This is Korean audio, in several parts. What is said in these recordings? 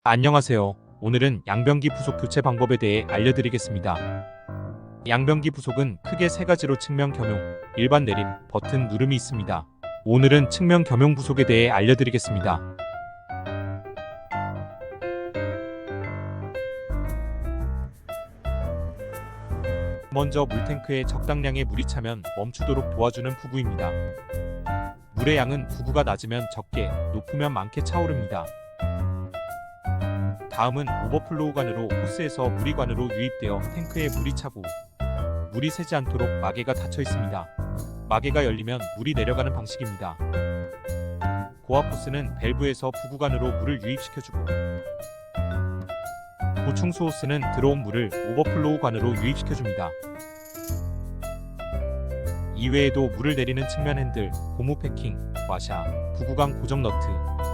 안녕하세요. 오늘은 양변기 부속 교체 방법에 대해 알려드리겠습니다. 양변기 부속은 크게 세 가지로 측면 겸용, 일반 내림, 버튼 누름이 있습니다. 오늘은 측면 겸용 부속에 대해 알려드리겠습니다. 먼저 물탱크에 적당량의 물이 차면 멈추도록 도와주는 부구입니다. 물의 양은 부구가 낮으면 적게, 높으면 많게 차오릅니다. 다음은 오버플로우 관으로 호스에서 물이 관으로 유입되어 탱크에 물이 차고 물이 새지 않도록 마개가 닫혀 있습니다. 마개가 열리면 물이 내려가는 방식입니다. 고압 호스는 밸브에서 부구관으로 물을 유입시켜주고 보충수 호스는 들어온 물을 오버플로우 관으로 유입시켜줍니다. 이외에도 물을 내리는 측면 핸들, 고무 패킹, 와샤, 부구관 고정 너트,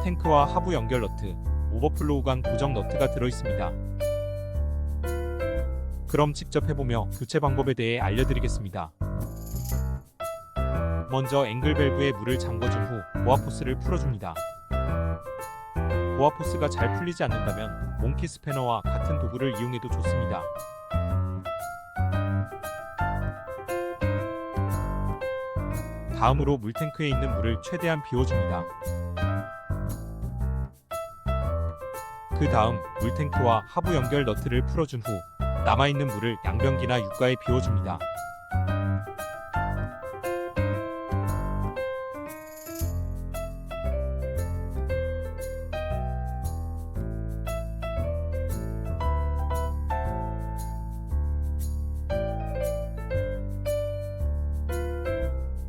탱크와 하부 연결 너트, 오버플로우관 고정 너트가 들어있습니다. 그럼 직접 해보며 교체 방법에 대해 알려드리겠습니다. 먼저 앵글 밸브에 물을 잠궈준 후 고압 호스를 풀어줍니다. 고압 호스가 잘 풀리지 않는다면 몽키 스패너와 같은 도구를 이용해도 좋습니다. 다음으로 물탱크에 있는 물을 최대한 비워줍니다. 그 다음 물탱크와 하부 연결 너트를 풀어준 후 남아있는 물을 양변기나 육가에 비워줍니다.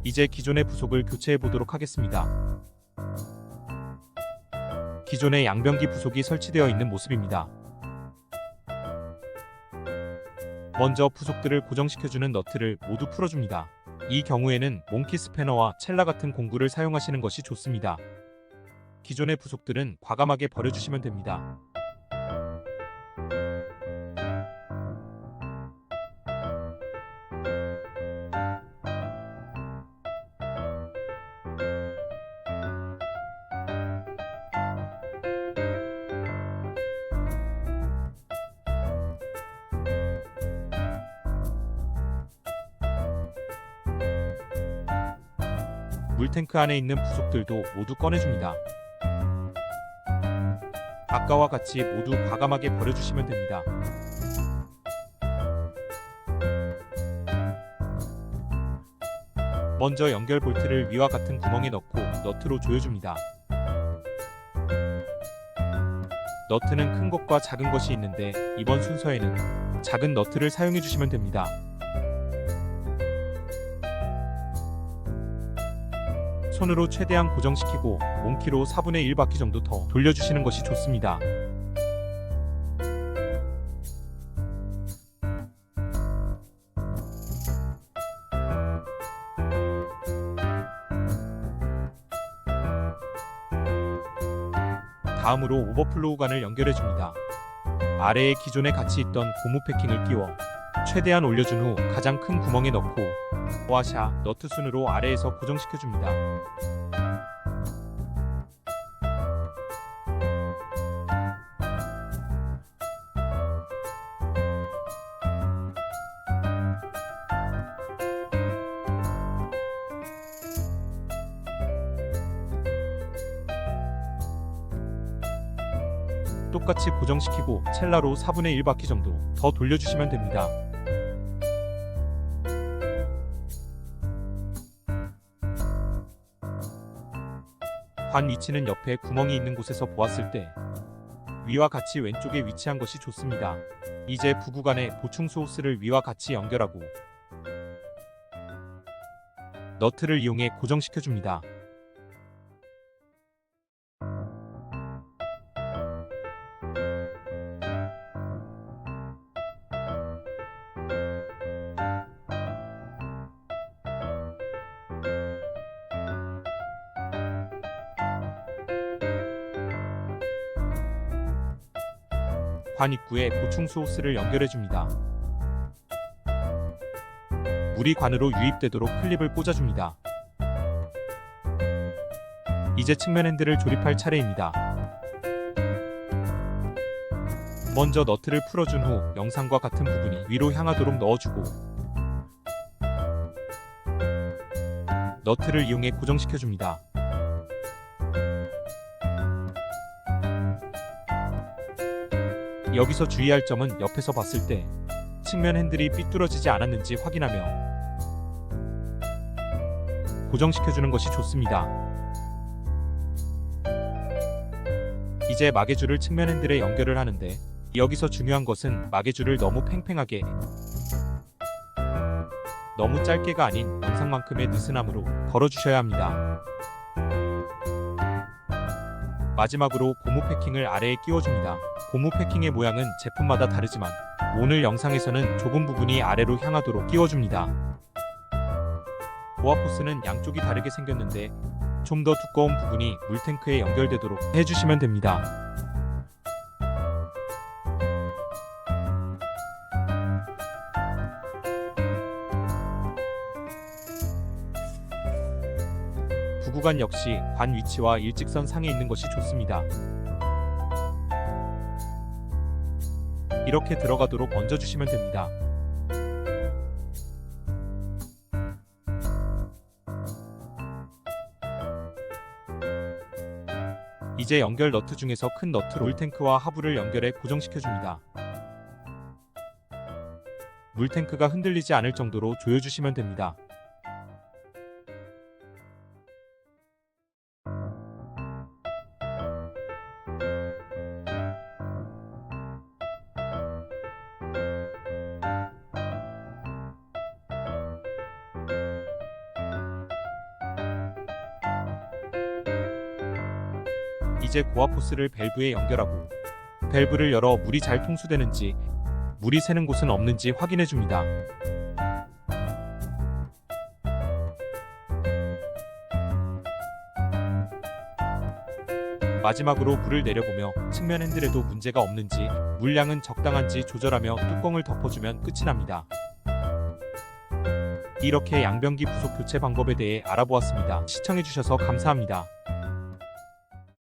이제 기존의 부속을 교체해 보도록 하겠습니다. 기존의 양변기 부속이 설치되어 있는 모습입니다. 먼저 부속들을 고정시켜주는 너트를 모두 풀어줍니다. 이 경우에는 몽키 스패너와 첼라 같은 공구를 사용하시는 것이 좋습니다. 기존의 부속들은 과감하게 버려주시면 됩니다. 물탱크 안에 있는 부속들도 모두 꺼내줍니다. 아까와 같이 모두 과감하게 버려주시면 됩니다. 먼저 연결 볼트를 위와 같은 구멍에 넣고 너트로 조여줍니다. 너트는 큰 것과 작은 것이 있는데 이번 순서에는 작은 너트를 사용해 주시면 됩니다. 손으로 최대한 고정시키고 몽키로 4분의 1 바퀴 정도 더 돌려주시는 것이 좋습니다. 다음으로 오버플로우관을 연결해줍니다. 아래에 기존에 같이 있던 고무 패킹을 끼워 최대한 올려준 후 가장 큰 구멍에 넣고 와샤, 너트 순으로 아래에서 고정시켜줍니다. 똑같이 고정시키고 첼라로 4분의 1 바퀴 정도 더 돌려주시면 됩니다. 관 위치는 옆에 구멍이 있는 곳에서 보았을 때 위와 같이 왼쪽에 위치한 것이 좋습니다. 이제 부구관에 보충수 호스를 위와 같이 연결하고 너트를 이용해 고정시켜줍니다. 관 입구에 보충수 호스를 연결해줍니다. 물이 관으로 유입되도록 클립을 꽂아줍니다. 이제 측면 핸들을 조립할 차례입니다. 먼저 너트를 풀어준 후 영상과 같은 부분이 위로 향하도록 넣어주고 너트를 이용해 고정시켜줍니다. 여기서 주의할 점은 옆에서 봤을 때 측면 핸들이 삐뚤어지지 않았는지 확인하며 고정시켜주는 것이 좋습니다. 이제 마개줄을 측면 핸들에 연결을 하는데 여기서 중요한 것은 마개줄을 너무 팽팽하게 너무 짧게가 아닌 영상만큼의 느슨함으로 걸어주셔야 합니다. 마지막으로 고무 패킹을 아래에 끼워줍니다. 고무 패킹의 모양은 제품마다 다르지만 오늘 영상에서는 좁은 부분이 아래로 향하도록 끼워줍니다. 보아포스는 양쪽이 다르게 생겼는데 좀 더 두꺼운 부분이 물탱크에 연결되도록 해주시면 됩니다. 부구간 역시 관 위치와 일직선 상에 있는 것이 좋습니다. 이렇게 들어가도록 얹어주시면 됩니다. 이제 연결 너트 중에서 큰 너트로 물탱크와 하부를 연결해 고정시켜줍니다. 물탱크가 흔들리지 않을 정도로 조여주시면 됩니다. 이제 고압호스를 밸브에 연결하고 밸브를 열어 물이 잘 통수되는지 물이 새는 곳은 없는지 확인해 줍니다. 마지막으로 물을 내려보며 측면 핸들에도 문제가 없는지 물량은 적당한지 조절하며 뚜껑을 덮어주면 끝이 납니다. 이렇게 양변기 부속 교체 방법에 대해 알아보았습니다. 시청해주셔서 감사합니다.